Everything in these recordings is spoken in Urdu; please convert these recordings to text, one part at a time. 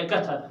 71।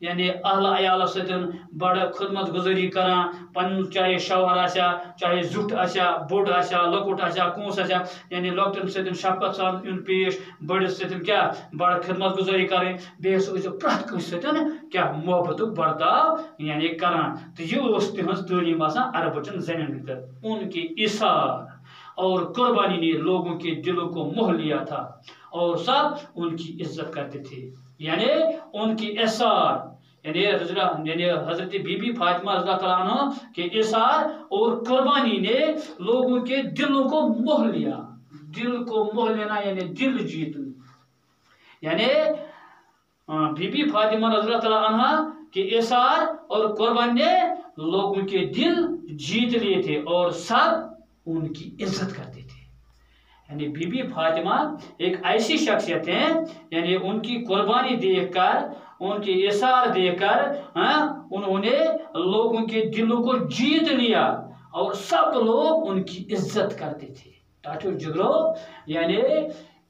یعنی اہل عیال ستن بڑ خدمت گزاری کران پن چاہے شوہر آسیا چاہے زٹ آسیا بوڑ آسیا لکٹ آسیا کونس آسیا یعنی لکٹن ستن شفقت سان یون پیش بڑس ستن کیا بڑ خدمت گزاری کریں بیس پرت کس ستن کیا محبت برتاؤ یعنی کران تو یہ تہذ تعلیم آسان عربچن زنین بھر ان کی اثار اور قربانی نے لوگوں کے دلوں کو موہ لیا تھا اور سب ان کی عزت کرتے تھے یعنی ان کی اثار یعنی حضرت بی بی فاطمہ رضی اللہ تعالیٰ عنہ کے اثار اور قربانی نے لوگوں کے دلوں کو موہ لیا. دل کو موہ لینا یعنی دل جیتنا یعنی بی بی فاطمہ رضی اللہ تعالیٰ عنہ کے اثار اور قربانی نے لوگوں کے دل جیت لیے تھے اور سب ان کی عزت کرتے تھے. یعنی بی بی فاطمہ ایک ایسی شخصیت ہے یعنی ان کی قربانی دیکھ کر ان کے اثار دیکھ کر انہوں نے لوگوں کے دلوں کو جیت لیا اور سب لوگ ان کی عزت کرتے تھے. ٹاٹو جگرو یعنی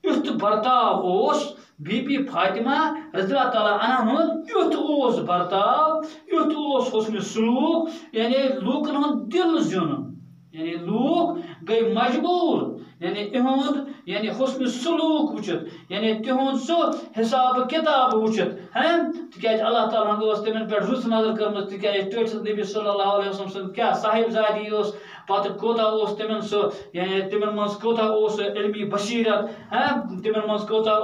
یت برتاؤ اوس بی بی فاطمہ رضی اللہ تعالیٰ عنہ یت اوس برتاؤ یت اوس حسن سلوک یعنی لوکن ہند دل زیون یعنی لوگ گئی مجبور یعنی اہد یعنی حسن سلوک وچت یعنی تہد سو حساب کتاب وچت تکیاز اللہ تعالیٰ تمن پہ رس نظر کرم تکیاز ٹھٹ نبی صلی اللہ علیہ وسلم سن کیا صاحب زادی پتہ کوتا تمن سو یعنی تمن مز کوتا علمی بصیرت تمن مز کوتا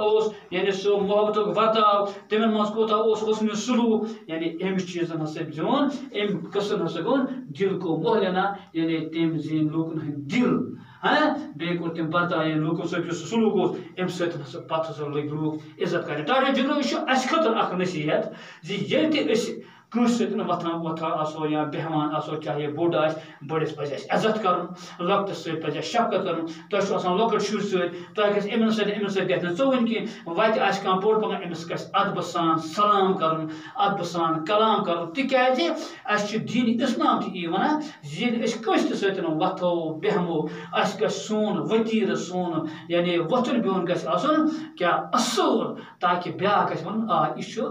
یعنی سو محبت ورتاو تمن مز کوتا حسن سلوک یعنی ام چیزن ہسا زون ام قسم ہسا گون دل کو موہ لینا یعنی تم زین لوکن ہند دل بیٚیہِ کوٚر تٔمۍ برتاو لوٗکو سۭتۍ یُس سلوٗک اوس اَمہِ سۭتۍ ہسا پتہٕ ہسا لٔگۍ لوٗکھ عزت کرٕنۍ. ٹاٹا جگرو یہِ چھُ اَسہِ خٲطرٕ اکھ نصیحت زِ ییٚلہِ تہِ أسۍ کٲنٛسہِ سۭتۍ وۄتھان آسو یا بیٚہوان آسو چاہے بوٚڑ آسہِ بٔڑِس پزِ اَسہِ عزت کرُن لۄکٹِس سۭتۍ پزِ اَسہِ شفقت کرُن. تۄہہِ چھُو آسان لۄکٕٹۍ شُرۍ سۭتۍ تۄہہِ گژھِ أمِس سۭتۍ گژھِ نہٕ ژوٚوُنۍ کینٛہہ وتہِ آسہِ کانٛہہ بوٚڑ پہن أمِس گژھِ ادبہٕ سان سلام کرُن ادبہٕ سان کلام کرُن تِکیازِ اَسہِ چھُ دیٖنِ اِسلام تہِ یی وَنان زِ ییٚلہِ أسۍ کٲنٛسہِ تہِ سۭتۍ وۄتھو بیٚہمو اَسہِ گژھِ سون ؤتیٖرٕ سون یعنی وۄتھُن بِہُن گژھِ آسُن کیٛاہ اصٕل تاکہِ بیٛاکھ گژھِ وَنُن آ یہِ چھُ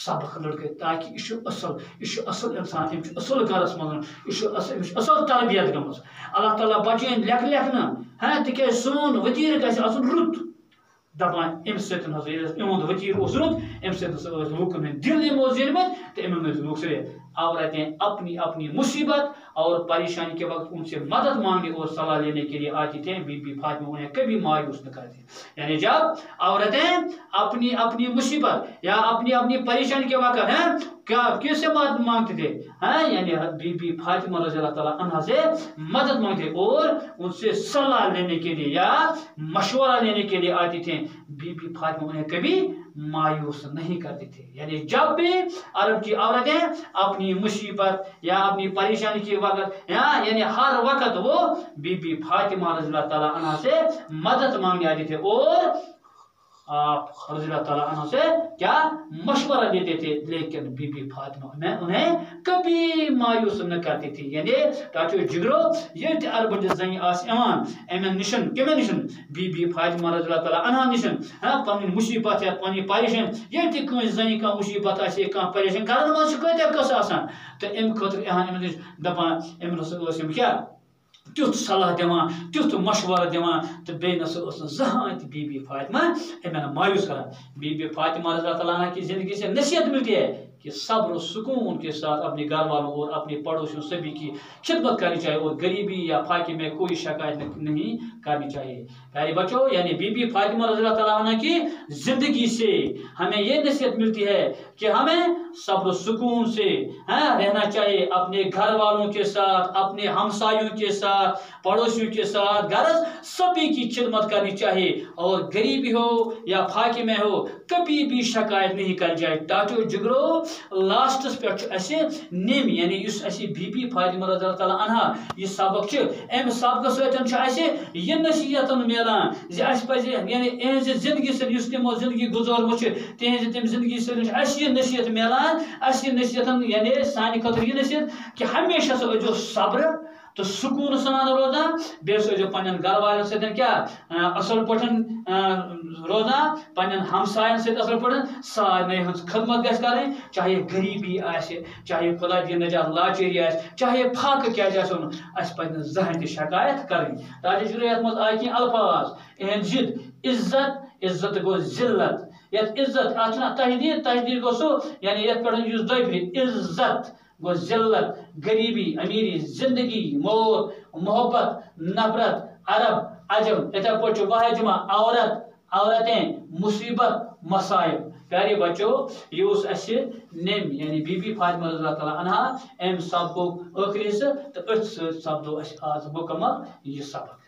سبق لڑکہٕ تاکہِ یہِ چھُ اصٕل یہِ چھُ اصٕل انسان أمِس چھُ اصٕل گرس منٛز یہِ چھُ أمِس چھُ اصٕل تربیت گٔمٕژ اللہ تعالیٰ بچٲیِن لیکھنہٕ تِکیازِ سون ؤتیٖرٕ گژھِ آسُن رُت دپان امہِ سۭتۍ ہسا ییٚلہِ اِہُنٛد ؤتیٖرٕ اوس رُت امہِ سۭتۍ ہسا ٲسۍ لوٗکن ہٕنٛدۍ دل یِمو زیٖنمٕتۍ تہٕ یِمن ٲسۍ لوٗکھ صرف عورتیں اپنی اپنی مصیبت اور پریشانی کے وقت ان سے مدد مانگنے اور صلاح لینے کے لیے آتی تھیں. بی بی فاطمہ انہیں کبھی مایوس نہ کرتی یعنی جب عورتیں اپنی اپنی مصیبت یا اپنی اپنی پریشانی کے وقت کیا کس سے مدد مانگتے تھے یعنی بی بی فاطمہ رضی اللہ تعالیٰ عنہ سے مدد مانگتے اور ان سے صلاح لینے کے لیے یا مشورہ لینے کے لیے آتی تھیں. بی بی فاطمہ انہیں کبھی مایوس نہیں کرتے تھے. یعنی جب بھی عرب کی عورتیں اپنی مصیبت یا اپنی پریشانی کے وقت یعنی ہر وقت وہ بی بی فاطمہ رضی اللہ تعالیٰ عنہ سے مدد مانگنے آتے تھے اور آپ رضی اللہ تعالیٰ عنہ سے کیا مشورہ دیتے تھے لیکن بی بی فاطمہ انہیں کبھی مایوس نہ کرتی تھی. یعنی ٹاٹو جگرو یہ تہ عرب زنی آس ایمان امن نشن کمن نشن بی بی فاطمہ رضی اللہ تعالیٰ عنہ نشن پن مصیبت یا پنی پریشان یہ تہ کٲنٛسہِ زنی کانٛہہ مصیبت آسہِ کانٛہہ پریشان گرن منٛز چھِ کۭتیاہ قصہٕ آسان تہٕ امہِ خٲطرٕ یِہان یِمن نِش دپان أمۍ ہسا ٲسۍ یِم کیٛاہ تیُتھ صلاح دِوان تیُتھ مشورٕ دِوان تہٕ بیٚیہِ نسا ٲس نہٕ زٕہٲنۍ تہِ بی بی فاطمہ یِمن مایوس کران. بی بی فاطمہ رضی اللہ تعالیٰ عنہ کی زندگی سے نصیحت ملتی ہے کہ صبر و سکون کے ساتھ اپنے گھر والوں اور اپنے پڑوسیوں سبھی کی خدمت کرنی چاہیے اور غریبی یا فاقے میں کوئی شکایت نہیں کرنی چاہیے. پیارے بچوں یعنی بی بی فاطمہ رضی اللہ تعالیٰ عنہ کی زندگی سے ہمیں یہ نصیحت ملتی ہے کہ ہمیں صبر و سکون سے رہنا چاہیے اپنے گھر والوں کے ساتھ اپنے ہمسایوں کے ساتھ پڑوسیوں کے ساتھ غرض سبھی کی خدمت کرنی چاہیے اور غریبی ہو یا فاقے میں ہو کبھی بھی شکایت نہیں کر جائے. ٹاٹو جگرو لاسٹس پہ نیم یعنی اس بی بی فاطمہ رضی اللہ تعالیٰ عنہ یہ سبق ام سبق ستن یہ نصیحت ملان پہ یعنی اہز زندگی سن تمو زندگی گزارمت تہذ تم زندگی سن یہ نصیحت ملان یہ نصیحت یعنی سانہ خاطر یہ نصیحت کہ ہمیشہ سا صبر تو سکون سان روزان بیٚیہِ پنن گھر والٮ۪ن سۭتۍ کیا اصل پٲٹھۍ روزان پنن ہمساین سۭتۍ اصل پٲٹھۍ سارنٕے ہٕنٛز خدمت گژھِ کرٕنۍ چاہے غریبی آسہِ چاہے خدا دی نجات لاچٲری آسہِ چاہے فاقہٕ کیٛازِ آسہِ اوٚنمُت اَسہِ پَزِ نہٕ زٕہٕنۍ تہِ شکایت کَرٕنۍ تاجہِ جُرے یَتھ منٛز آیہِ کینٛہہ الفاظ اہن ضد عزت گوٚو ذلت یَتھ عزت اَتھ چھُنہ تجدیٖد گوٚو سُہ یعنی یَتھ پٮ۪ٹھ یُس دۄیہِ پھِرِ عزت گو ذلت غریبی امیری زندگی موت محبت نفرت عرب عجم اتھے پٲٹھۍ واحد جمع عورتیں مصیبت مصائب پیارے بچو یہ اس اسہِ نیم یعنی بی بی فاطمہ رضی اللہ تعالیٰ عنہا ام سبقُک ٲخری حصہٕ تہٕ أتھۍ سۭتۍ سپدو اسہِ آز مکمل یہ سبق